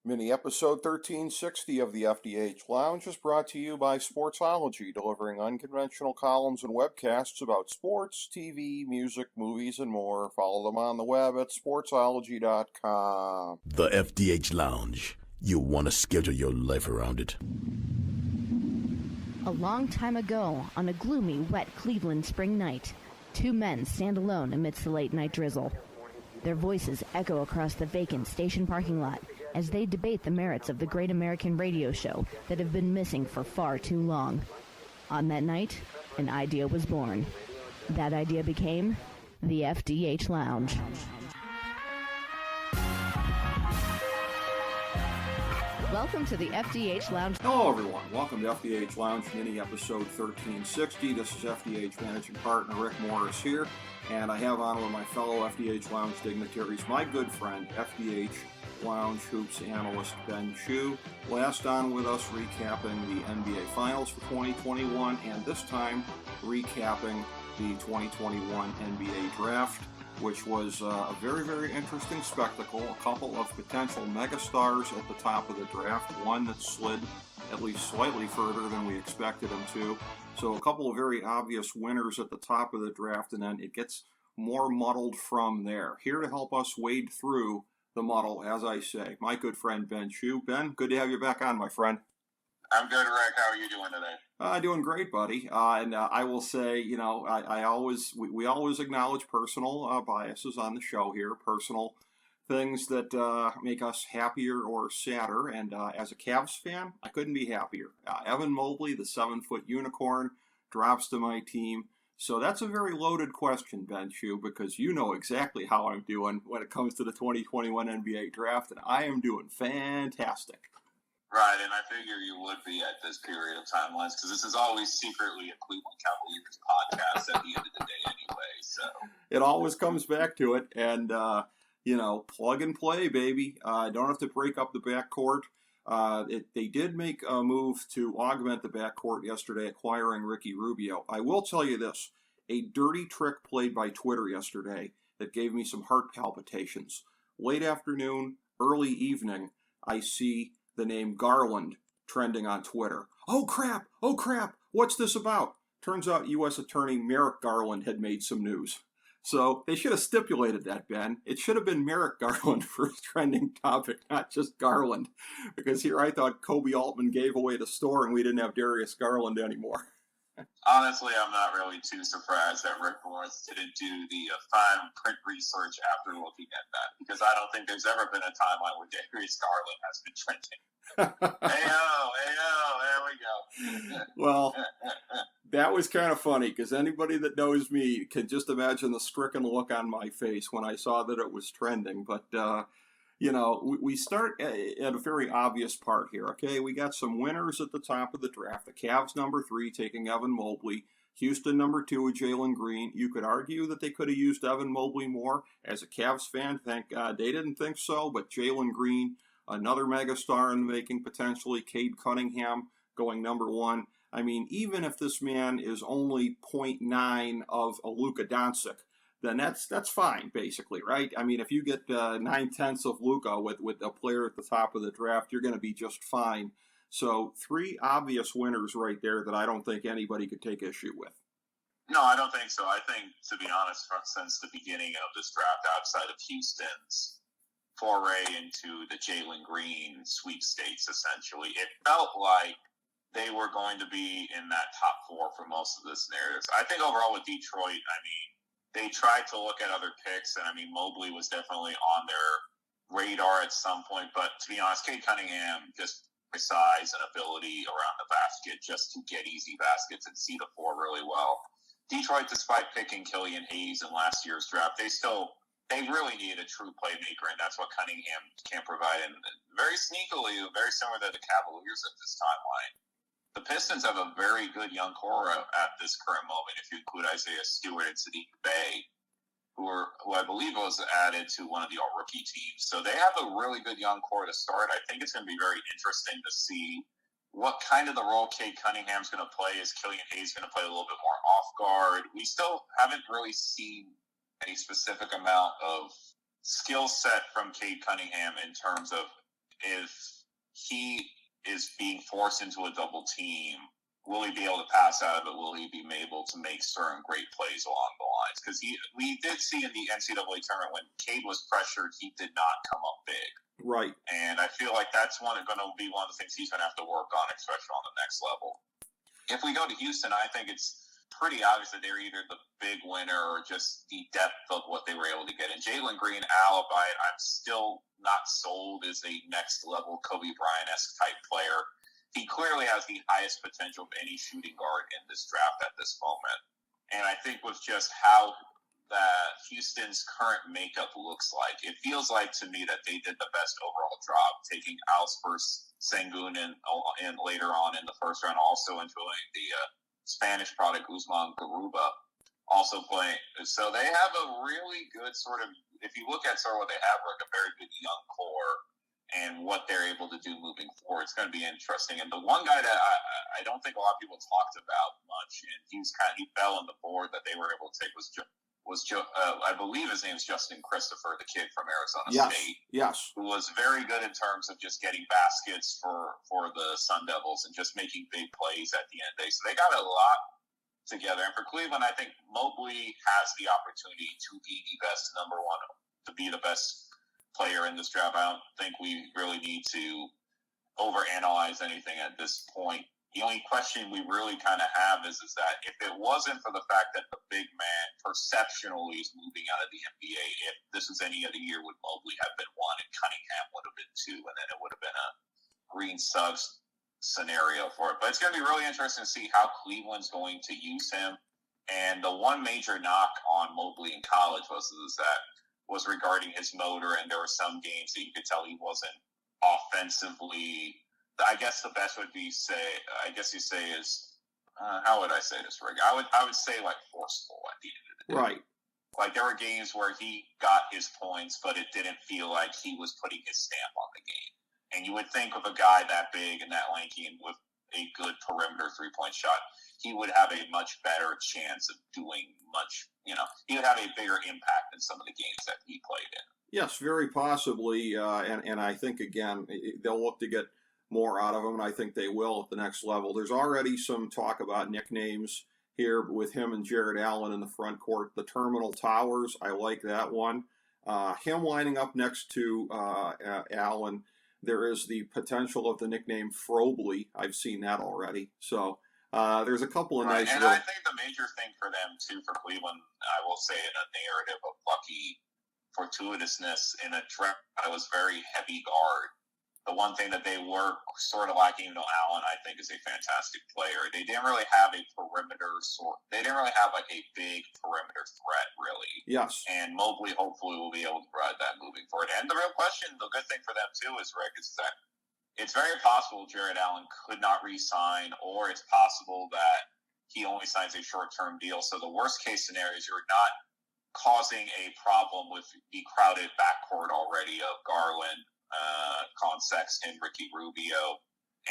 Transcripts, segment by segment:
Mini episode 1360 of the FDH Lounge is brought to you by Sportsology, delivering unconventional columns and webcasts about sports, TV, music, movies, and more. Follow them on the web at sportsology.com. The FDH Lounge. You want to schedule your life around it. A long time ago, on a gloomy, wet Cleveland spring night, two men stand alone amidst the late-night drizzle. Their voices echo across the vacant station parking lot as they debate the merits of the great American radio show that have been missing for far too long. On that night, an idea was born. That idea became the FDH Lounge. Welcome to the FDH Lounge. Hello, everyone. Welcome to FDH Lounge Mini Episode 1360. This is FDH Managing Partner Rick Morris here, and I have on with my fellow FDH Lounge dignitaries, my good friend, FDH Lounge Hoops analyst Ben Chu. Last on with us, recapping the NBA Finals for 2021, and this time recapping the 2021 NBA Draft, which was a very, very interesting spectacle. A couple of potential megastars at the top of the draft, one that slid at least slightly further than we expected him to. So a couple of very obvious winners at the top of the draft, and then it gets more muddled from there. Here to help us wade through the muddle, as I say, my good friend Ben Chu. Ben, good to have you back on, my friend. I'm good, Rick. How are you doing today? Doing great, buddy. And I will say, we always acknowledge personal biases on the show here, personal things that make us happier or sadder. And as a Cavs fan, I couldn't be happier. Evan Mobley, the 7-foot unicorn, drops to my team. So that's a very loaded question, Ben Chu, because you know exactly how I'm doing when it comes to the 2021 NBA Draft, and I am doing fantastic. Right, and I figure you would be at this period of timelines, because this is always secretly a Cleveland Cavaliers podcast at the end of the day anyway. So it always comes back to it, and, plug and play, baby. Don't have to break up the backcourt. They did make a move to augment the backcourt yesterday, acquiring Ricky Rubio. I will tell you this, a dirty trick played by Twitter yesterday that gave me some heart palpitations. Late afternoon, early evening, I see the name Garland trending on Twitter. Oh crap, what's this about? Turns out U.S. Attorney Merrick Garland had made some news. So they should have stipulated that, Ben. It should have been Merrick Garland for his trending topic, not just Garland. Because here I thought Kobe Altman gave away the store and we didn't have Darius Garland anymore. Honestly, I'm not really too surprised that Rick Morris didn't do the fine print research after looking at that, because I don't think there's ever been a timeline where Darius Garland has been trending. There we go. Well, that was kind of funny, because anybody that knows me can just imagine the stricken look on my face when I saw that it was trending. But, we start at a very obvious part here, okay? We got some winners at the top of the draft. The Cavs, number 3, taking Evan Mobley. Houston, number 2, with Jalen Green. You could argue that they could have used Evan Mobley more. As a Cavs fan, thank God they didn't think so. But Jalen Green, another megastar in the making, potentially. Cade Cunningham going number 1. I mean, even if this man is only 0.9 of a Luka Doncic, then that's fine, basically, right? I mean, if you get 9/10 of Luka with a player at the top of the draft, you're going to be just fine. So 3 obvious winners right there that I don't think anybody could take issue with. No, I don't think so. I think, to be honest, since the beginning of this draft, outside of Houston's foray into the Jalen Green sweepstakes, essentially, it felt like they were going to be in that top 4 for most of this narrative. I think overall with Detroit, they tried to look at other picks, and Mobley was definitely on their radar at some point. But to be honest, Cade Cunningham, just his size and ability around the basket, just to get easy baskets and see the floor really well. Detroit, despite picking Killian Hayes in last year's draft, they really needed a true playmaker, and that's what Cunningham can provide. And very sneakily, very similar to the Cavaliers at this timeline, the Pistons have a very good young core at this current moment, if you include Isaiah Stewart and Sadiq Bey, who I believe was added to one of the all-rookie teams. So they have a really good young core to start. I think it's going to be very interesting to see what kind of the role Cade Cunningham's going to play. Is Killian Hayes going to play a little bit more off guard? We still haven't really seen a specific amount of skill set from Cade Cunningham in terms of if he is being forced into a double team, will he be able to pass out of it? Will he be able to make certain great plays along the lines? Because we did see in the NCAA tournament when Cade was pressured, he did not come up big. Right. And I feel like that's going to be one of the things he's going to have to work on, especially on the next level. If we go to Houston, I think it's pretty obvious that they're either the big winner or just the depth of what they were able to get. And Jalen Green, alibi, I'm still not sold as a next level Kobe Bryant-esque type player. He clearly has the highest potential of any shooting guard in this draft at this moment. And I think with just how that Houston's current makeup looks like, it feels like to me that they did the best overall job taking Alsper Sengun in later on in the first round, also including the Spanish product Usman Garuba also playing. So they have a really good sort of, if you look at sort of what they have, like a very good young core and what they're able to do moving forward, it's going to be interesting. And the one guy that I don't think a lot of people talked about much, and he fell on the board that they were able to take was I believe his name is Justin Christopher, the kid from Arizona State. Yes. Who was very good in terms of just getting baskets for the Sun Devils and just making big plays at the end of the day. So they got a lot together. And for Cleveland, I think Mobley has the opportunity to be the best number one, to be the best player in this draft. I don't think we really need to overanalyze anything at this point. The only question we really kind of have is that if it wasn't for the fact that the big man perceptionally is moving out of the NBA, if this was any other year, would Mobley have been one and Cunningham would have been two, and then it would have been a Green Suggs scenario for it. But it's going to be really interesting to see how Cleveland's going to use him. And the one major knock on Mobley in college was regarding his motor, and there were some games that you could tell he wasn't offensively. I guess the best would be how would I say this, Rick? I would say like forceful at the end of the day. Right. Like there were games where he got his points, but it didn't feel like he was putting his stamp on the game. And you would think of a guy that big and that lanky and with a good perimeter three-point shot, he would have a much better chance of doing much, he would have a bigger impact in some of the games that he played in. Yes, very possibly. And I think, again, they'll look to get more out of him, and I think they will at the next level. There's already some talk about nicknames here with him and Jared Allen in the front court. The Terminal Towers, I like that one. Him lining up next to Allen, there is the potential of the nickname Frobley. I've seen that already. So there's a couple of nice. And I think the major thing for them, too, for Cleveland, I will say in a narrative of lucky fortuitousness in a draft that was very heavy guard. The one thing that they were sort of lacking, Allen, I think, is a fantastic player. They didn't really have a perimeter they didn't really have like a big perimeter threat, really. Yes. And Mobley hopefully will be able to provide that moving forward. And the real question, the good thing for them too is, Rick, is that it's very possible Jared Allen could not re-sign, or it's possible that he only signs a short-term deal. So the worst case scenario is you're not causing a problem with the crowded backcourt already of Garland, Colin Sexton, Ricky Rubio,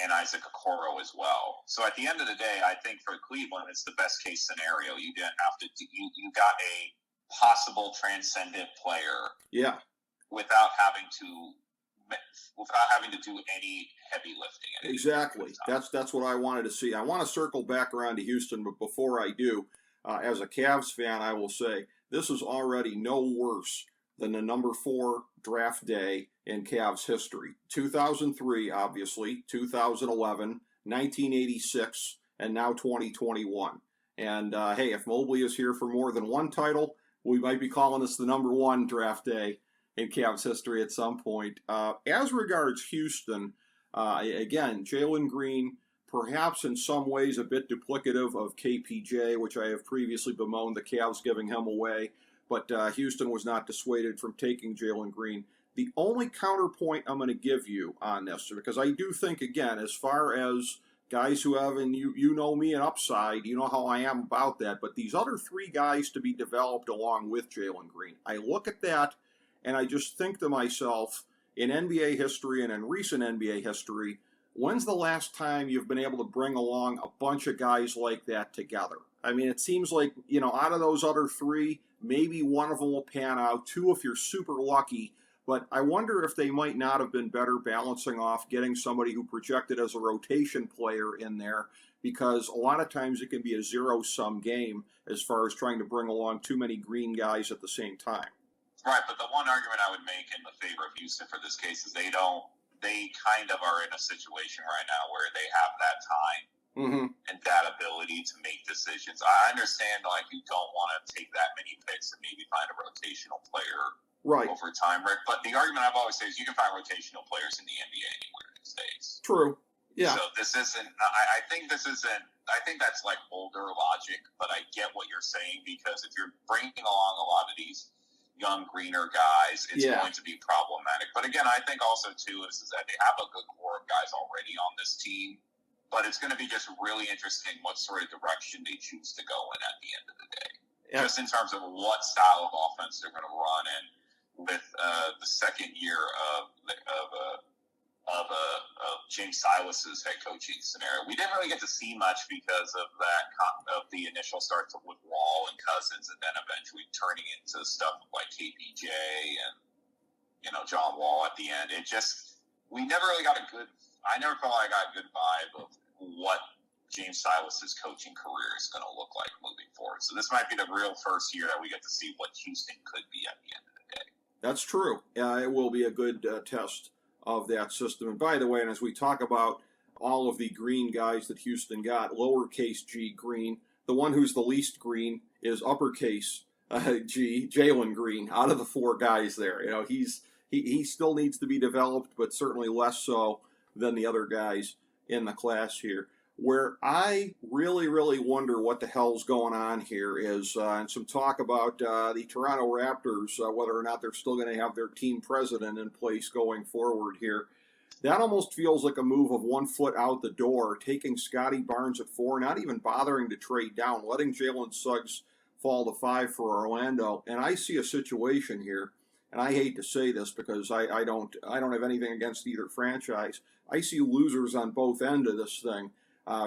and Isaac Okoro as well. So at the end of the day, I think for Cleveland, it's the best case scenario. You didn't have to. You got a possible transcendent player. Yeah. Without having to do any heavy lifting. Exactly. That's what I wanted to see. I want to circle back around to Houston, but before I do, as a Cavs fan, I will say this is already no worse than the number 4 draft day in Cavs history. 2003, obviously, 2011, 1986, and now 2021. And hey, if Mobley is here for more than one title, we might be calling this the number 1 draft day in Cavs history at some point. As regards Houston, again, Jalen Green, perhaps in some ways a bit duplicative of KPJ, which I have previously bemoaned the Cavs giving him away. But Houston was not dissuaded from taking Jalen Green. The only counterpoint I'm going to give you on this, because I do think, again, as far as guys who have, and you know me, an upside, you know how I am about that, but these other 3 guys to be developed along with Jalen Green, I look at that and I just think to myself, in NBA history and in recent NBA history, when's the last time you've been able to bring along a bunch of guys like that together? I mean, it seems like, out of those other 3, maybe one of them will pan out, 2 if you're super lucky. But I wonder if they might not have been better balancing off getting somebody who projected as a rotation player in there, because a lot of times it can be a zero-sum game as far as trying to bring along too many green guys at the same time. Right, but the one argument I would make in the favor of Houston for this case is they kind of are in a situation right now where they have that time and that ability to make decisions. I understand, like, you don't want to take that many picks and maybe find a rotational player over time, Rick. But the argument I've always said is you can find rotational players in the NBA anywhere these days. True. Yeah. So this isn't, I think that's like older logic, but I get what you're saying, because if you're bringing along a lot of these young, greener guys, it's going to be problematic. But again, I think also, too, is that they have a good core of guys already on this team, but it's going to be just really interesting what sort of direction they choose to go in at the end of the day. Yeah. Just in terms of what style of offense they're going to run, and with the second year of James Silas's head coaching scenario, we didn't really get to see much because of the initial start with Wall and Cousins, and then eventually turning into stuff like KPJ and John Wall at the end. We never really got I never felt like I got a good vibe of what James Silas's coaching career is going to look like moving forward. So this might be the real first year that we get to see what Houston could be at the end of the day. That's true. It will be a good test of that system. And by the way, and as we talk about all of the green guys that Houston got, lowercase g green, the one who's the least green is uppercase G, Jalen Green, out of the four guys there. He still needs to be developed, but certainly less so than the other guys in the class here. Where I really, really wonder what the hell's going on here is and some talk about the Toronto Raptors, whether or not they're still going to have their team president in place going forward here. That almost feels like a move of 1 foot out the door, taking Scotty Barnes at 4, not even bothering to trade down, letting Jalen Suggs fall to 5 for Orlando. And I see a situation here, and I hate to say this because I don't have anything against either franchise. I see losers on both ends of this thing.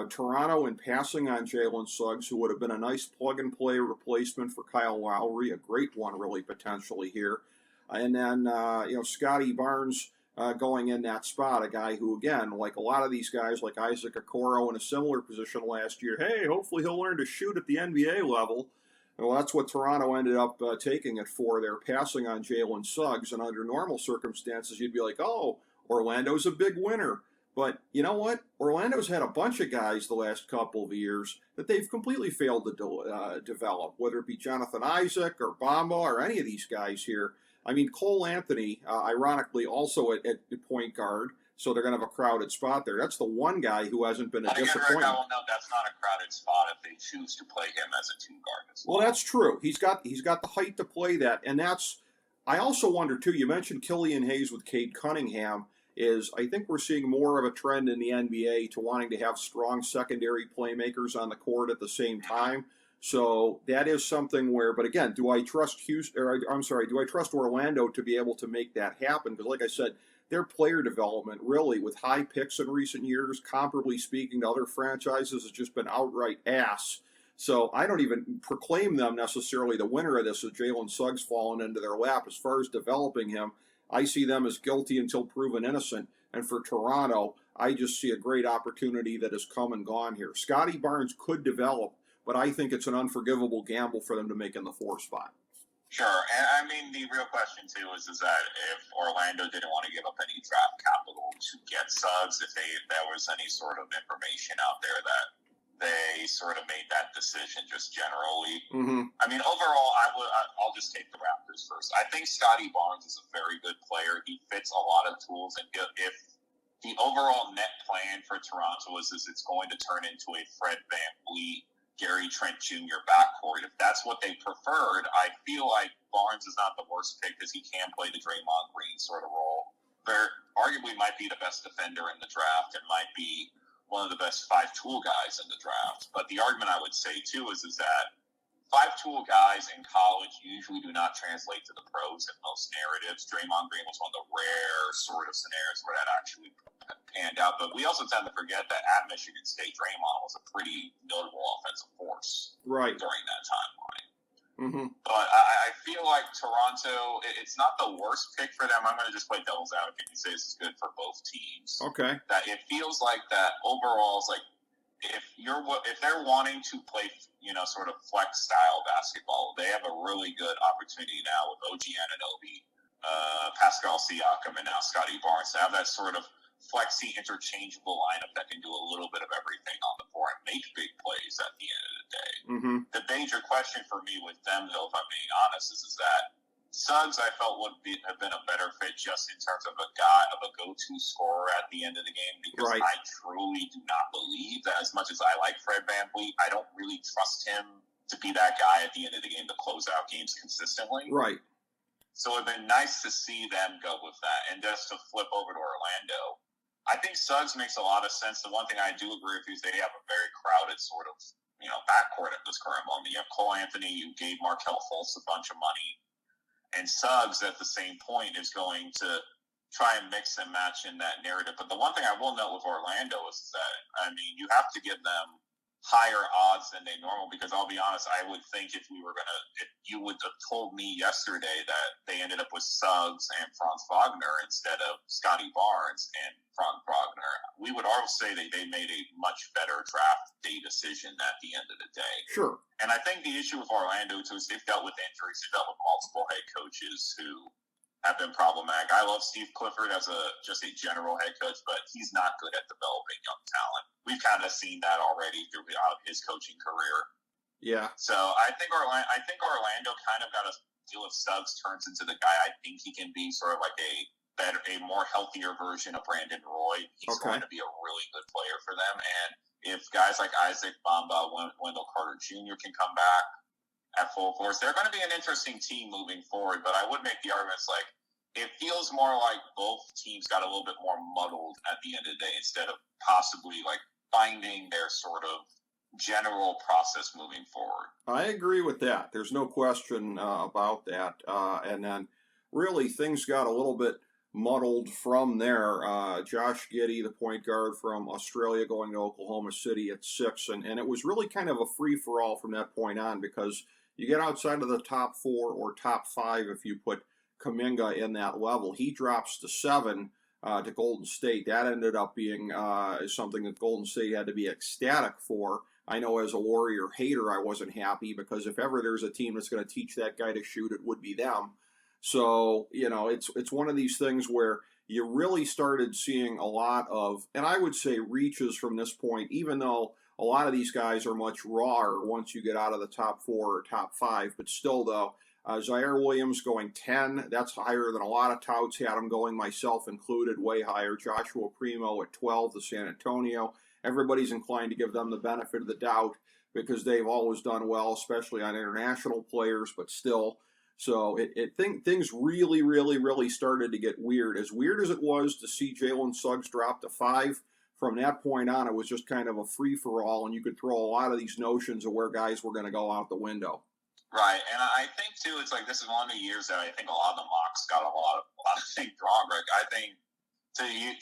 Toronto in passing on Jalen Suggs, who would have been a nice plug-and-play replacement for Kyle Lowry, a great one really potentially here. And then, Scotty Barnes going in that spot, a guy who, again, like a lot of these guys, like Isaac Okoro in a similar position last year, hey, hopefully he'll learn to shoot at the NBA level. Well, that's what Toronto ended up taking it for. They're passing on Jalen Suggs, and under normal circumstances, you'd be like, oh, Orlando's a big winner. But you know what? Orlando's had a bunch of guys the last couple of years that they've completely failed to develop, whether it be Jonathan Isaac or Bamba or any of these guys here. I mean, Cole Anthony, ironically, also at point guard, so they're going to have a crowded spot there. That's the one guy who hasn't been a disappointment. No, that's not a crowded spot if they choose to play him as a 2 guard. Well, that's true. He's got the height to play that, and that's. I also wonder too. You mentioned Killian Hayes with Cade Cunningham. I think we're seeing more of a trend in the NBA to wanting to have strong secondary playmakers on the court at the same time. So that is something where, but again, do I trust do I trust Orlando to be able to make that happen? Because like I said, their player development really with high picks in recent years, comparably speaking to other franchises, has just been outright ass. So I don't even proclaim them necessarily the winner of this as Jalen Suggs falling into their lap. As far as developing him, I see them as guilty until proven innocent. And for Toronto, I just see a great opportunity that has come and gone here. Scotty Barnes could develop, but I think it's an unforgivable gamble for them to make in the 4 spot. Sure. And I mean, the real question, too, is that if Orlando didn't want to give up any draft capital to get Suggs, if there was any sort of information out there that they sort of made that decision just generally. Mm-hmm. I mean, overall, I'll just take the Raptors first. I think Scotty Barnes is a very good player. He fits a lot of tools. And if the overall net plan for Toronto is it's going to turn into a Fred VanVleet, Gary Trent Jr. backcourt, if that's what they preferred, I feel like Barnes is not the worst pick because he can play the Draymond Green sort of role. There arguably might be the best defender in the draft and might be one of the best 5-tool guys in the draft. But the argument I would say, too, is that 5-tool guys in college usually do not translate to the pros in most narratives. Draymond Green was one of the rare sort of scenarios where that actually panned out. But we also tend to forget that at Michigan State, Draymond was a pretty notable offensive force during that timeline. Mm-hmm. But I feel like Toronto, it's not the worst pick for them. I'm going to just play devil's advocate and say this is good for both teams. Okay. That it feels like that overall is like if they're wanting to play, sort of flex style basketball, they have a really good opportunity now with OG Anunoby, Pascal Siakam, and now Scotty Barnes to have that sort of flexy interchangeable lineup that can do a little bit of everything on the floor and make big plays at the end of the day. Mm-hmm. The major question for me with them, though, if I'm being honest, is that Suggs I felt have been a better fit just in terms of a go-to scorer at the end of the game, because Right. I truly do not believe that as much as I like Fred VanVleet, I don't really trust him to be that guy at the end of the game to close out games consistently. Right. So it'd been nice to see them go with that. And just to flip over to Orlando, I think Suggs makes a lot of sense. The one thing I do agree with you is they have a very crowded sort of, backcourt at this current moment. You have Cole Anthony, you gave Markelle Fultz a bunch of money, and Suggs at the same point is going to try and mix and match in that narrative. But the one thing I will note with Orlando is that, you have to give them higher odds than they normal, because I'll be honest, I would think if you would have told me yesterday that they ended up with Suggs and Franz Wagner instead of Scotty Barnes and Franz Wagner, we would all say that they made a much better draft day decision at the end of the day. Sure. And I think the issue with Orlando too is they've dealt with injuries, they've dealt with multiple head coaches who have been problematic. I love Steve Clifford as just a general head coach, but he's not good at developing young talent. We've kind of seen that already throughout his coaching career. Yeah. So I think Orlando kind of got to deal if Suggs turns into the guy I think he can be, sort of like a more healthier version of Brandon Roy. He's going to be a really good player for them. And if guys like Isaac Bamba, Wendell Carter Jr. can come back at full force, they're going to be an interesting team moving forward. But I would make the arguments like it feels more like both teams got a little bit more muddled at the end of the day instead of possibly like finding their sort of general process moving forward. I agree with that. There's no question about that. And then really things got a little bit muddled from there. Josh Giddey, the point guard from Australia, going to Oklahoma City at 6. And it was really kind of a free-for-all from that point on, because you get outside of the top 4 or top 5 if you put Kuminga in that level. He drops to 7 to Golden State. That ended up being something that Golden State had to be ecstatic for. I know as a Warrior hater, I wasn't happy, because if ever there's a team that's going to teach that guy to shoot, it would be them. So, it's one of these things where you really started seeing a lot of, and I would say reaches from this point, even though a lot of these guys are much rawer once you get out of the top 4 or top 5. But still, though, Zaire Williams going 10, that's higher than a lot of touts had him going, myself included, way higher. Joshua Primo at 12 to San Antonio. Everybody's inclined to give them the benefit of the doubt because they've always done well, especially on international players, but still. So things really, really, really started to get weird. As weird as it was to see Jalen Suggs drop to 5, from that point on, it was just kind of a free-for-all, and you could throw a lot of these notions of where guys were going to go out the window. Right, and I think, too, it's like this is one of the years that I think a lot of the mocks got a lot of things wrong, Rick. I think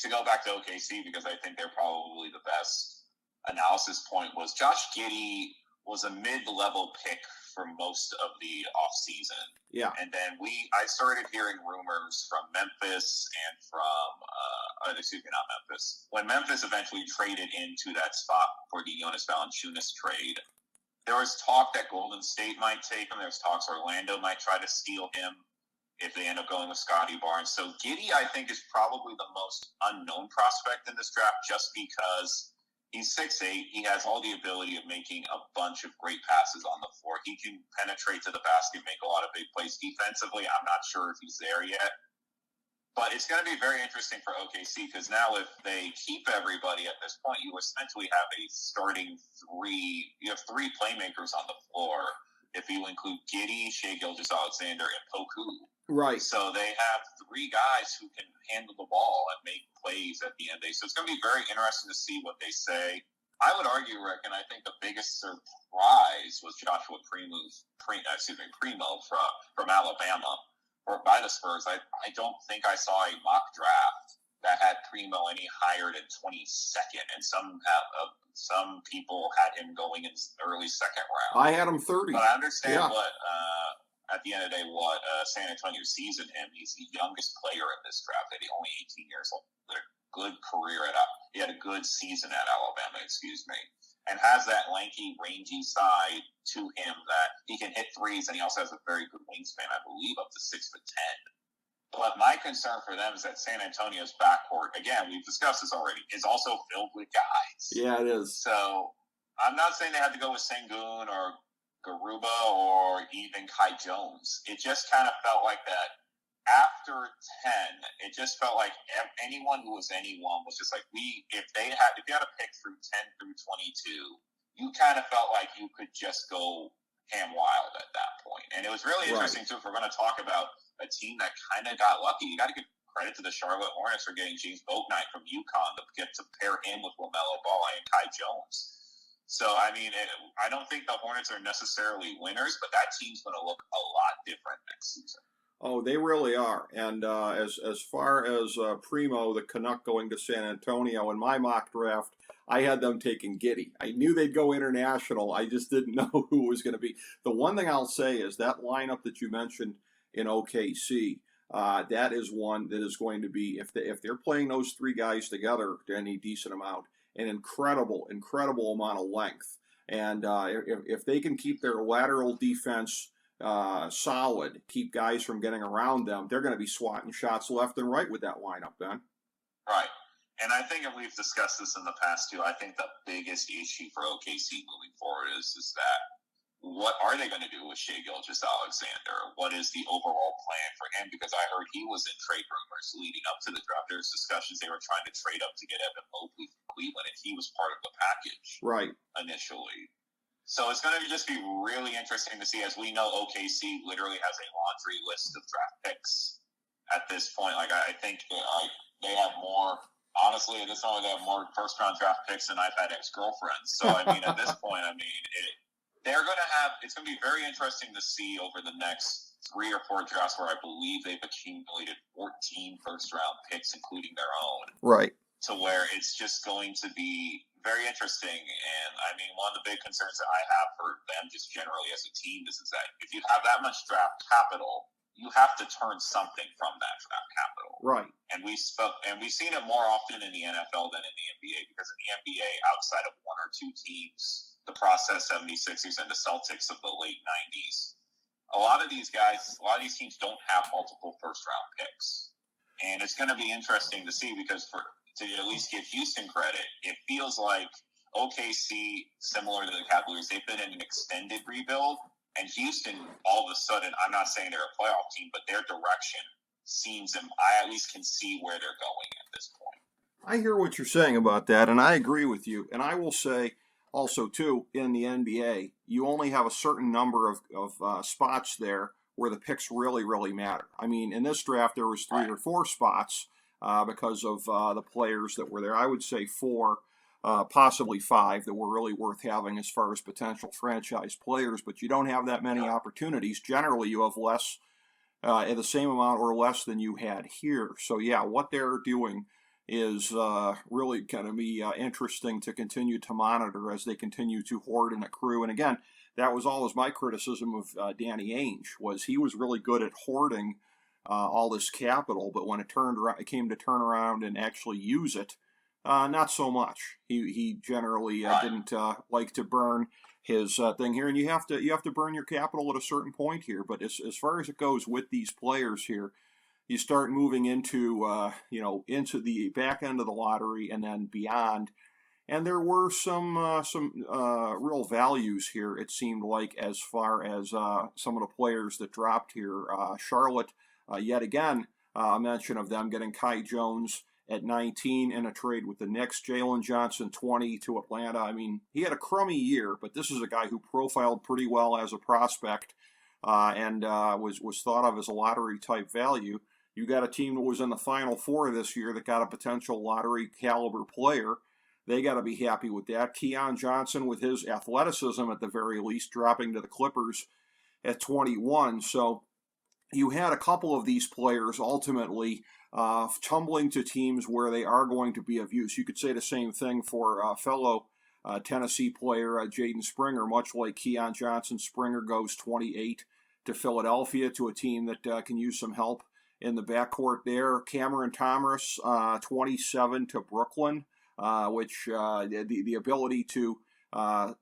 to go back to OKC, because I think they're probably the best analysis point, was Josh Giddey was a mid-level pick for most of the offseason. Yeah. And then I started hearing rumors from Memphis and from, not Memphis. When Memphis eventually traded into that spot for the Jonas Valanciunas trade, there was talk that Golden State might take him. There's talks Orlando might try to steal him if they end up going with Scotty Barnes. So Giddey, I think, is probably the most unknown prospect in this draft, just because he's 6'8". He has all the ability of making a bunch of great passes on the floor. He can penetrate to the basket, make a lot of big plays. Defensively, I'm not sure if he's there yet. But it's going to be very interesting for OKC, because now if they keep everybody at this point, you essentially have a starting 3. You have 3 playmakers on the floor if you include Giddey, Shai Gilgeous-Alexander, and Poku. Right. So they have 3 guys who can handle the ball and make plays at the end of the day. So it's going to be very interesting to see what they say. I would argue, Rick, and I think the biggest surprise was Joshua Primo from Alabama, or by the Spurs. I don't think I saw a mock draft that had Primo any higher than 22nd, and some people had him going in early second round. I had him 30. But I understand Yeah. what, at the end of the day, what San Antonio sees in him. He's the youngest player in this draft. He's only 18 years old. Had a good career he had a good season at Alabama, and has that lanky, rangy side to him that he can hit threes, and he also has a very good wingspan, I believe, up to 6'10". But my concern for them is that San Antonio's backcourt, again, we've discussed this already, is also filled with guys. Yeah, it is. So I'm not saying they had to go with Sengun or Garuba or even Kai Jones. It just kind of felt like that after 10, it just felt like anyone who was anyone was just like, if you had a pick through 10 through 22, you kind of felt like you could just go ham wild at that point. And it was really interesting, too, if we're going to talk about a team that kind of got lucky. You got to give credit to the Charlotte Hornets for getting James Bouknight from UConn to pair him with LaMelo Ball and Kai Jones. So, I mean, I don't think the Hornets are necessarily winners, but that team's going to look a lot different next season. Oh, they really are. And as far as Primo, the Canuck, going to San Antonio, in my mock draft, I had them taking Giddey. I knew they'd go international. I just didn't know who it was going to be. The one thing I'll say is that lineup that you mentioned in OKC, that is one that is going to be, if they're playing those three guys together to any decent amount, an incredible amount of length. And if they can keep their lateral defense solid, keep guys from getting around them, they're going to be swatting shots left and right with that lineup, Ben. Right. And I think, and we've discussed this in the past too, I think the biggest issue for OKC moving forward is that what are they going to do with Shai Gilgeous-Alexander? What is the overall plan for him? Because I heard he was in trade rumors leading up to the draft. There's discussions they were trying to trade up to get Evan Mobley from Cleveland, and he was part of the package initially. So it's going to just be really interesting to see. As we know, OKC literally has a laundry list of draft picks at this point. Like, I think they have more, honestly, at this point, they have more first-round draft picks than I've had ex-girlfriends. So, I mean, at this point, they're going to have, it's going to be very interesting to see over the next 3 or 4 drafts, where I believe they've accumulated 14 first-round picks, including their own. Right. To where it's just going to be very interesting. And I mean, one of the big concerns that I have for them just generally as a team is that if you have that much draft capital, you have to turn something from that draft capital. Right. And we've seen it more often in the NFL than in the NBA, because in the NBA, outside of 1 or 2 teams, the process 76ers and the Celtics of the late 90s, a lot of these teams don't have multiple first-round picks. And it's going to be interesting to see, because to at least give Houston credit, it feels like OKC, similar to the Cavaliers, they've been in an extended rebuild. And Houston, all of a sudden, I'm not saying they're a playoff team, but their direction seems, I at least can see where they're going at this point. I hear what you're saying about that, and I agree with you. And I will say also, too, in the NBA, you only have a certain number of spots there where the picks really, really matter. I mean, in this draft, there was 3 or 4 spots because of the players that were there. I would say 4, possibly 5 that were really worth having as far as potential franchise players, but you don't have that many opportunities. Generally, you have less, the same amount or less than you had here. So, yeah, what they're doing is really going to be interesting to continue to monitor as they continue to hoard and accrue. And again, that was always my criticism of Danny Ainge, was he was really good at hoarding all this capital, but when it came to turn around and actually use it, not so much. He generally didn't like to burn his thing here, and you have to burn your capital at a certain point here. But as far as it goes with these players here, you start moving into into the back end of the lottery and then beyond. And there were some real values here, it seemed like, as far as some of the players that dropped here. Charlotte, yet again, a mention of them getting Kai Jones at 19 in a trade with the Knicks. Jalen Johnson, 20 to Atlanta. I mean, he had a crummy year, but this is a guy who profiled pretty well as a prospect and was thought of as a lottery-type value. You got a team that was in the Final Four this year that got a potential lottery-caliber player. They got to be happy with that. Keon Johnson, with his athleticism at the very least, dropping to the Clippers at 21. So you had a couple of these players ultimately tumbling to teams where they are going to be of use. You could say the same thing for fellow Tennessee player Jaden Springer. Much like Keon Johnson, Springer goes 28 to Philadelphia, to a team that can use some help in the backcourt there. Cameron Thomas, 27 to Brooklyn, which the ability to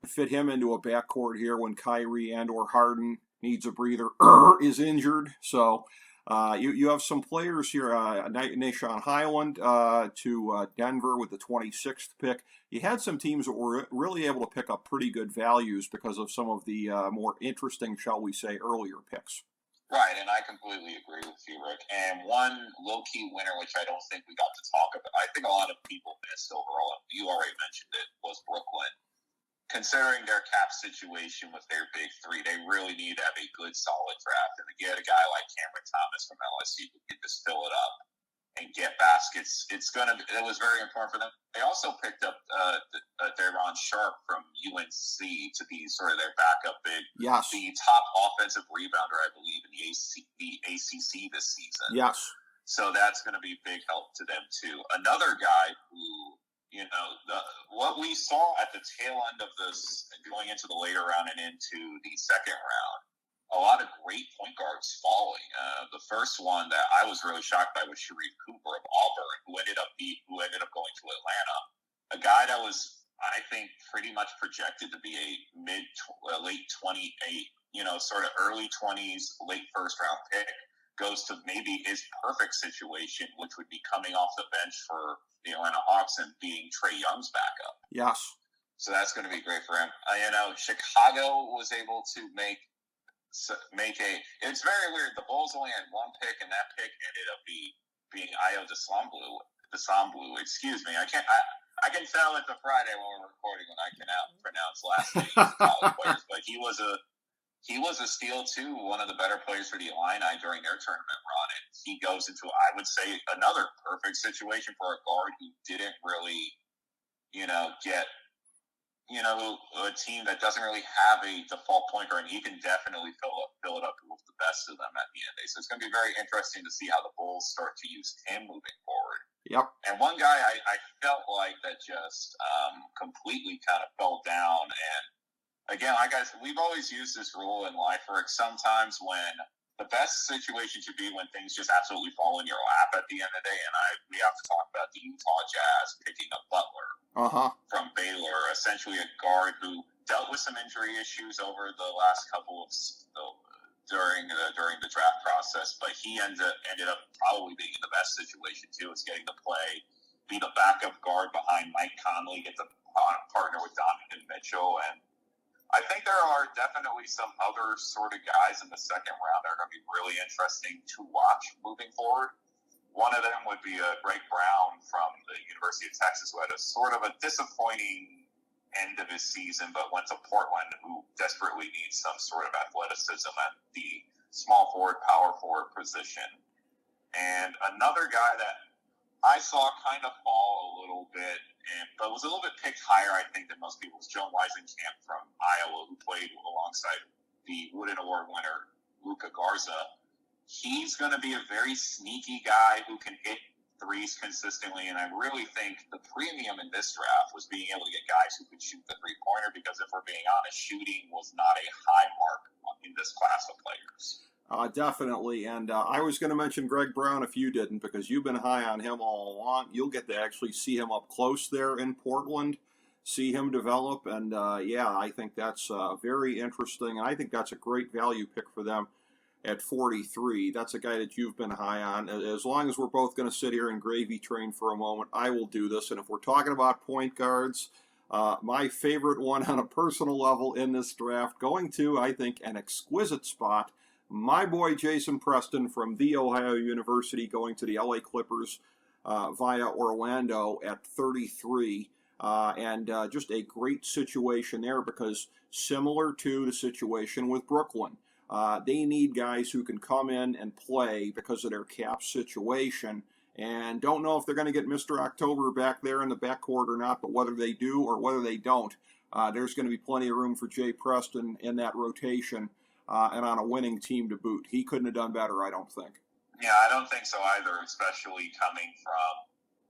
fit him into a backcourt here when Kyrie and or Harden needs a breather is injured. So you have some players here. Nashawn Highland to Denver with the 26th pick. You had some teams that were really able to pick up pretty good values because of some of the more interesting, shall we say, earlier picks. Right, and I completely agree with you, Rick. And one low-key winner, which I don't think we got to talk about, I think a lot of people missed overall, you already mentioned it, was Brooklyn. Considering their cap situation with their big three, they really need to have a good, solid draft. And to get a guy like Cameron Thomas from LSU who can just fill it up and get baskets, it was very important for them. They also picked up Deron Sharp from UNC to be sort of their backup big. Yes. The top offensive rebounder, I believe, in the ACC this season. Yes. So that's going to be big help to them, too. Another guy who, what we saw at the tail end of this, going into the later round and into the second round, a lot of great point guards falling. The first one that I was really shocked by was Sharif Cooper of Auburn, who ended up going to Atlanta. A guy that was, I think, pretty much projected to be a late 28, sort of early 20s, late first round pick, goes to maybe his perfect situation, which would be coming off the bench for the Atlanta Hawks and being Trae Young's backup. Yes. So that's going to be great for him. Chicago was able to make it's very weird. The Bulls only had one pick, and that pick ended up being Ayo Dosunmu. Excuse me. I can tell it's a Friday when we're recording when I cannot pronounce last names of college players, but he was a steal too. One of the better players for the Illini during their tournament run, and he goes into, I would say, another perfect situation for a guard who didn't really, get. A team that doesn't really have a default point guard, and he can definitely fill it up with the best of them at the end. So it's going to be very interesting to see how the Bulls start to use him moving forward. Yep. And one guy I felt like that just completely kind of fell down. And again, we've always used this rule in life where sometimes when the best situation should be when things just absolutely fall in your lap at the end of the day. And we have to talk about the Utah Jazz picking up Butler from Baylor, essentially a guard who dealt with some injury issues over the last couple of during the draft process, but he ended up probably being in the best situation too. Is getting to play, be the backup guard behind Mike Conley, get to partner with Donovan Mitchell, and I think there are definitely some other sort of guys in the second round that are going to be really interesting to watch moving forward. One of them would be Greg Brown from the University of Texas, who had a sort of a disappointing end of his season, but went to Portland, who desperately needs some sort of athleticism at the small forward, power forward position. And another guy that I saw kind of fall a little bit, but was a little bit picked higher, I think, than most people, was Joe Weisenkamp from Iowa, who played alongside the Wooden Award winner, Luka Garza. He's going to be a very sneaky guy who can hit threes consistently, and I really think the premium in this draft was being able to get guys who could shoot the three-pointer, because if we're being honest, shooting was not a high mark in this class of players. Definitely, and I was going to mention Greg Brown if you didn't, because you've been high on him all along. You'll get to actually see him up close there in Portland, see him develop, and I think that's very interesting. I think that's a great value pick for them at 43. That's a guy that you've been high on. As long as we're both going to sit here and gravy train for a moment, I will do this. And if we're talking about point guards, my favorite one on a personal level in this draft, going to, I think, an exquisite spot, my boy Jason Preston from The Ohio University, going to the LA Clippers via Orlando at 33. And just a great situation there, because similar to the situation with Brooklyn, they need guys who can come in and play because of their cap situation, and don't know if they're going to get Mr. October back there in the backcourt or not, but whether they do or whether they don't, there's going to be plenty of room for Jay Preston in that rotation, and on a winning team to boot. He couldn't have done better, I don't think. Yeah, I don't think so either, especially coming from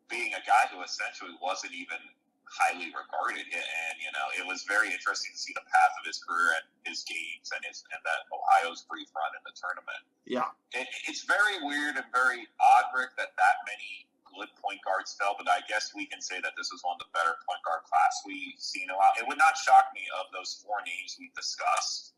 being a guy who essentially wasn't even highly regarded. And, it was very interesting to see the path of his career and his games and that Ohio's brief run in the tournament. Yeah. It's very weird and very odd, Rick, that many good point guards fell, but I guess we can say that this was one of the better point guard class we've seen a while. It would not shock me of those four names we discussed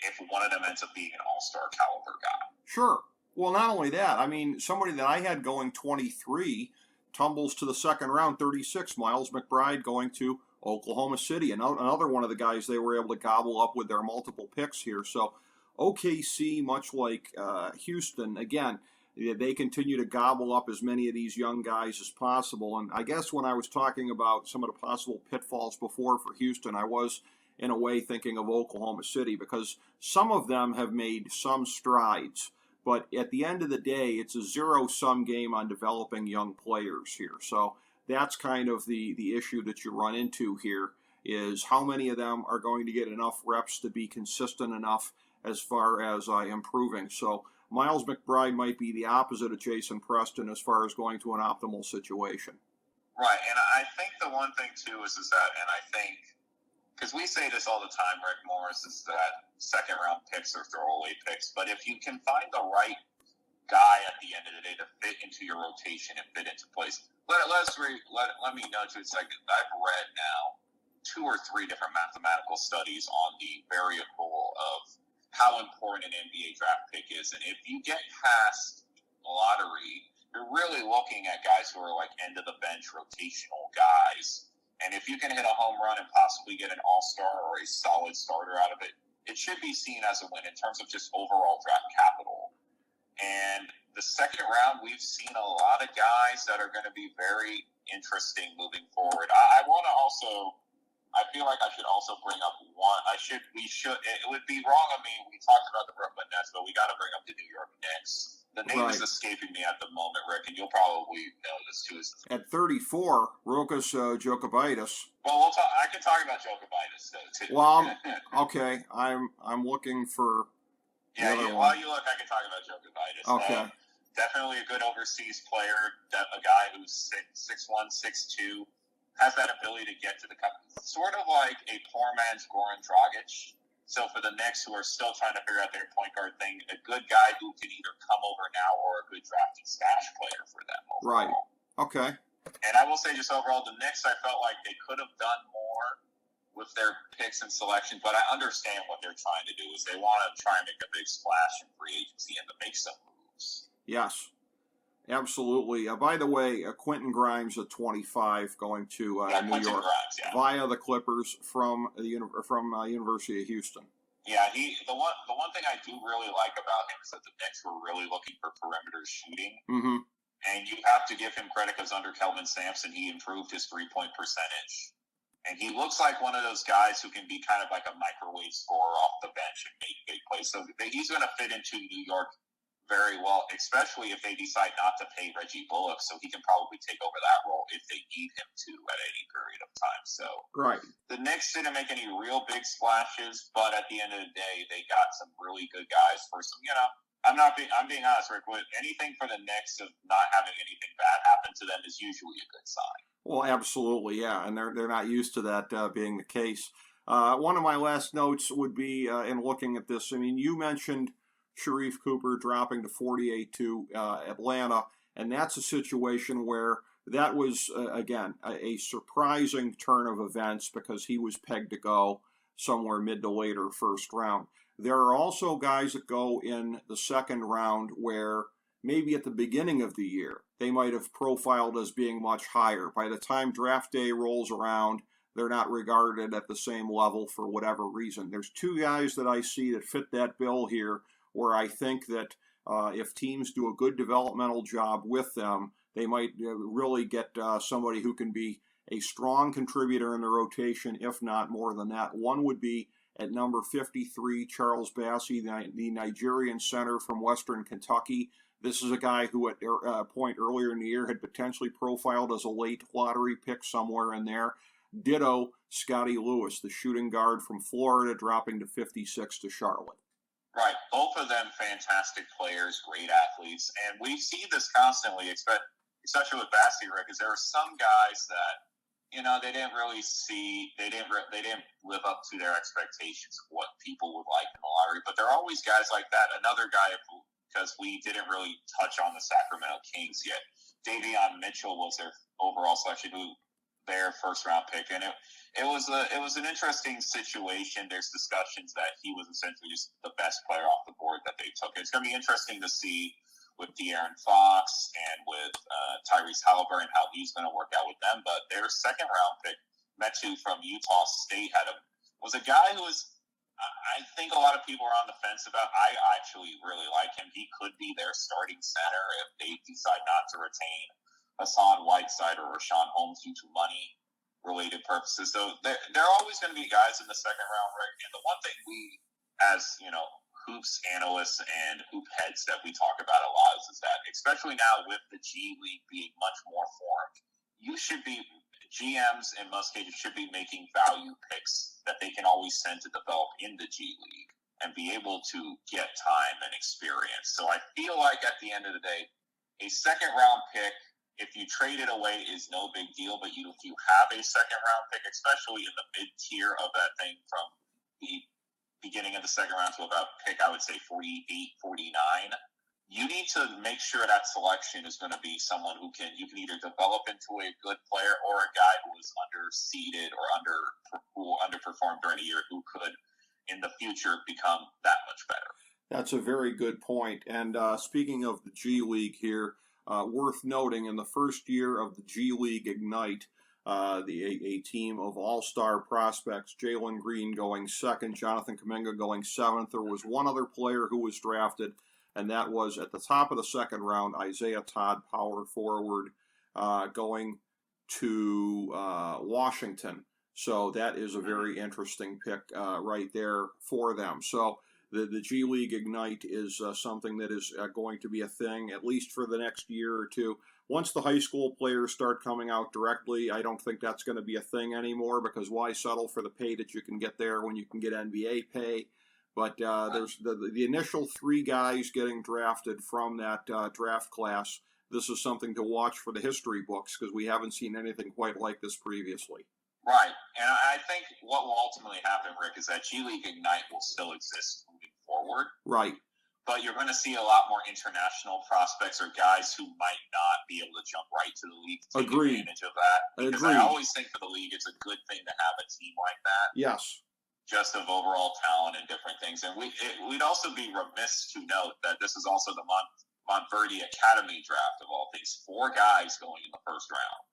if one of them ends up being an all-star caliber guy. Sure. Well, not only that, I mean, somebody that I had going 23 tumbles to the second round, 36. Miles McBride going to Oklahoma City, another one of the guys they were able to gobble up with their multiple picks here. So OKC, much like Houston, again, they continue to gobble up as many of these young guys as possible. And I guess when I was talking about some of the possible pitfalls before for Houston, I was in a way thinking of Oklahoma City, because some of them have made some strides. But at the end of the day, it's a zero-sum game on developing young players here. So that's kind of the issue that you run into here, is how many of them are going to get enough reps to be consistent enough as far as improving. So Miles McBride might be the opposite of Jason Preston as far as going to an optimal situation. Right, and I think the one thing, too, is that, and I think, because we say this all the time, Rick Morris, is that second-round picks are throwaway picks. But if you can find the right guy at the end of the day to fit into your rotation and fit into place, let me nudge you a second. I've read now 2 or 3 different mathematical studies on the variable of how important an NBA draft pick is. And if you get past lottery, you're really looking at guys who are like end-of-the-bench rotational guys. And if you can hit a home run and possibly get an all-star or a solid starter out of it, it should be seen as a win in terms of just overall draft capital. And the second round, we've seen a lot of guys that are going to be very interesting moving forward. I want to also, I feel like I should also bring up one. It would be wrong of me. We talked about the Brooklyn Nets, but we got to bring up the New York Knicks. The name is escaping me at the moment, Rick, and you'll probably know this too. At 34, Rokas Jokubaitis. Well, I can talk about Jokubaitis too. Well, okay. I'm looking for. While you look, I can talk about Jokubaitis. Okay. Definitely a good overseas player. A guy who's 6'1", 6'2", has that ability to get to the cup. Sort of like a poor man's Goran Dragic. So for the Knicks, who are still trying to figure out their point guard thing, a good guy who can either come over now or a good drafted stash player for them overall. Right. Okay. And I will say just overall, the Knicks, I felt like they could have done more with their picks and selections, but I understand what they're trying to do is they want to try and make a big splash in free agency and to make some moves. Yes. Absolutely. By the way, Quentin Grimes at 25 going to New York via the Clippers from the University of Houston. Yeah, the one thing I do really like about him is that the Knicks were really looking for perimeter shooting. Mm-hmm. And you have to give him credit because under Kelvin Sampson, he improved his three-point percentage. And he looks like one of those guys who can be kind of like a microwave scorer off the bench and make big plays. So he's going to fit into New York very well, especially if they decide not to pay Reggie Bullock, so he can probably take over that role if they need him to at any period of time. So right. The Knicks didn't make any real big splashes, but at the end of the day, they got some really good guys for some, I'm being honest, Rick, with anything for the Knicks of not having anything bad happen to them is usually a good sign. Well, absolutely, yeah, and they're not used to that being the case. One of my last notes would be in looking at this, I mean, you mentioned Sharif Cooper dropping to 48 to Atlanta, and that's a situation where that was, again, a surprising turn of events because he was pegged to go somewhere mid to later first round. There are also guys that go in the second round where maybe at the beginning of the year they might have profiled as being much higher. By the time draft day rolls around, they're not regarded at the same level for whatever reason. There's 2 guys that I see that fit that bill here where I think that if teams do a good developmental job with them, they might really get somebody who can be a strong contributor in the rotation, if not more than that. One would be at number 53, Charles Bassey, the Nigerian center from Western Kentucky. This is a guy who at a point earlier in the year had potentially profiled as a late lottery pick somewhere in there. Ditto Scotty Lewis, the shooting guard from Florida, dropping to 56 to Charlotte. Right. Both of them fantastic players, great athletes. And we see this constantly, especially with Bassey, Rick, is there are some guys that, they didn't really they didn't live up to their expectations of what people would like in the lottery. But there are always guys like that. Another guy, because we didn't really touch on the Sacramento Kings yet, Davion Mitchell was their overall selection, their first round pick. And it was an interesting situation. There's discussions that he was essentially just the best player off the board that they took. It's going to be interesting to see with De'Aaron Fox and with Tyrese Halliburton how he's going to work out with them. But their second round pick, Metu from Utah State, was a guy who was, I think a lot of people are on the fence about. I actually really like him. He could be their starting center if they decide not to retain Hassan Whiteside or Rashawn Holmes due to money-related purposes. So there are always going to be guys in the second round, Rick. And the one thing we, as hoops analysts and hoop heads that we talk about a lot is that, especially now with the G League being much more formed, GMs in most cases should be making value picks that they can always send to develop in the G League and be able to get time and experience. So I feel like at the end of the day, a second round pick, if you trade it away, is no big deal. But if you have a second round pick, especially in the mid tier of that thing from the beginning of the second round to about pick, I would say 48, 49, you need to make sure that selection is going to be someone who you can either develop into a good player or a guy who is underseeded or who underperformed during a year who could in the future become that much better. That's a very good point. And speaking of the G League here, worth noting in the first year of the G League Ignite, a team of all-star prospects, Jalen Green going second, Jonathan Kuminga going seventh. There was one other player who was drafted, and that was at the top of the second round, Isaiah Todd, power forward, going to Washington. So that is a very interesting pick right there for them. So the G League Ignite is something that is going to be a thing, at least for the next year or two. Once the high school players start coming out directly, I don't think that's going to be a thing anymore, because why settle for the pay that you can get there when you can get NBA pay? But there's the initial three guys getting drafted from that draft class. This is something to watch for the history books, because we haven't seen anything quite like this previously. Right. And I think what will ultimately happen, Rick, is that G League Ignite will still exist moving forward. Right. But you're going to see a lot more international prospects or guys who might not be able to jump right to the league to take advantage of that. Because I always think for the league, it's a good thing to have a team like that. Yes. Just of overall talent and different things. And we'd also be remiss to note that this is also the Montverde Academy draft of all things. 4 guys going in the first round.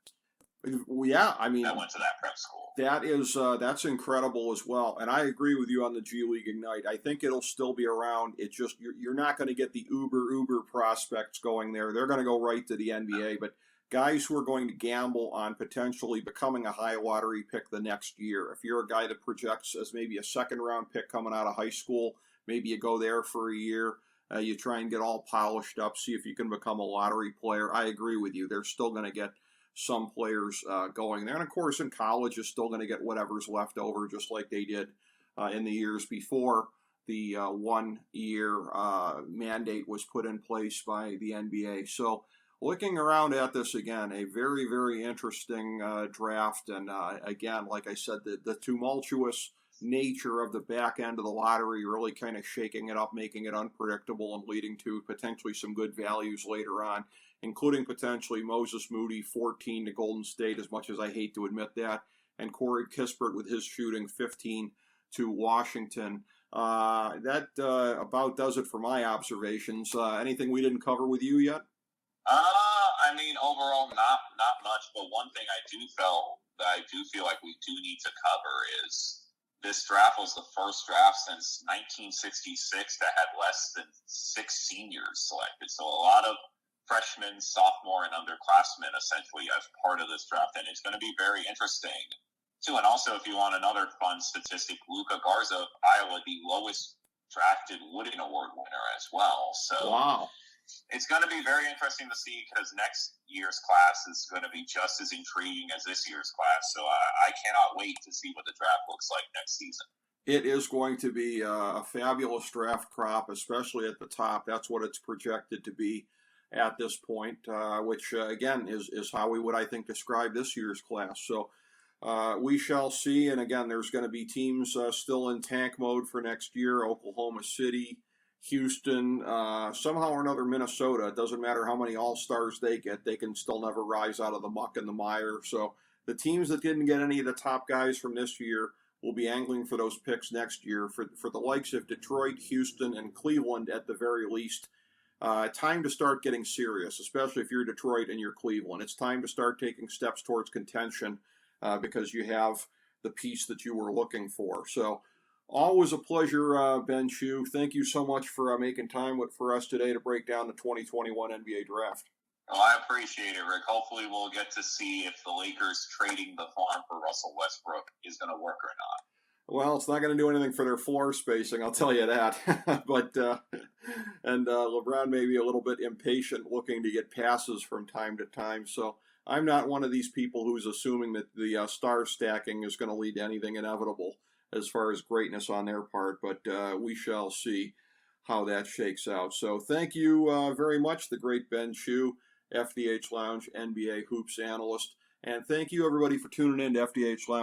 Yeah, I mean, that went to that prep school. That is that's incredible as well, and I agree with you on the G League Ignite. I think it'll still be around. It's just you're not going to get the uber prospects going there. They're going to go right to the NBA, but guys who are going to gamble on potentially becoming a high lottery pick the next year. If you're a guy that projects as maybe a second round pick coming out of high school, maybe you go there for a year. You try and get all polished up, see if you can become a lottery player. I agree with you. They're still going to get some players going there. And, of course, in college, you're still going to get whatever's left over, just like they did in the years before the 1-year mandate was put in place by the NBA. So looking around at this again, a very, very interesting draft. And, again, like I said, the tumultuous nature of the back end of the lottery really kind of shaking it up, making it unpredictable and leading to potentially some good values later on, including potentially Moses Moody, 14 to Golden State, as much as I hate to admit that, and Corey Kispert with his shooting, 15 to Washington. That about does it for my observations. Anything we didn't cover with you yet? I mean, overall, not much. But one thing I do feel like we do need to cover is this draft was the first draft since 1966 that had less than 6 seniors selected. So a lot of freshmen, sophomore, and underclassmen essentially as part of this draft. And it's going to be very interesting, too. And also, if you want another fun statistic, Luka Garza of Iowa, the lowest drafted Wooden Award winner as well. So wow. It's going to be very interesting to see, because next year's class is going to be just as intriguing as this year's class. So I cannot wait to see what the draft looks like next season. It is going to be a fabulous draft crop, especially at the top. That's what it's projected to be at this point, which again is how we would, I think, describe this year's class. So we shall see. And again, there's going to be teams still in tank mode for next year. Oklahoma City, Houston, somehow or another Minnesota. It doesn't matter how many all-stars they get, they can still never rise out of the muck and the mire. So the teams that didn't get any of the top guys from this year will be angling for those picks next year. For the likes of Detroit, Houston, and Cleveland at the very least, time to start getting serious, especially if you're Detroit and you're Cleveland. It's time to start taking steps towards contention because you have the piece that you were looking for. So always a pleasure, Ben Chu. Thank you so much for making time for us today to break down the 2021 NBA Draft. Well, I appreciate it, Rick. Hopefully we'll get to see if the Lakers trading the farm for Russell Westbrook is going to work or not. Well, it's not going to do anything for their floor spacing, I'll tell you that. But LeBron may be a little bit impatient looking to get passes from time to time. So I'm not one of these people who's assuming that the star stacking is going to lead to anything inevitable as far as greatness on their part. But we shall see how that shakes out. So thank you very much, the great Ben Chu, FDH Lounge NBA Hoops analyst. And thank you, everybody, for tuning in to FDH Lounge.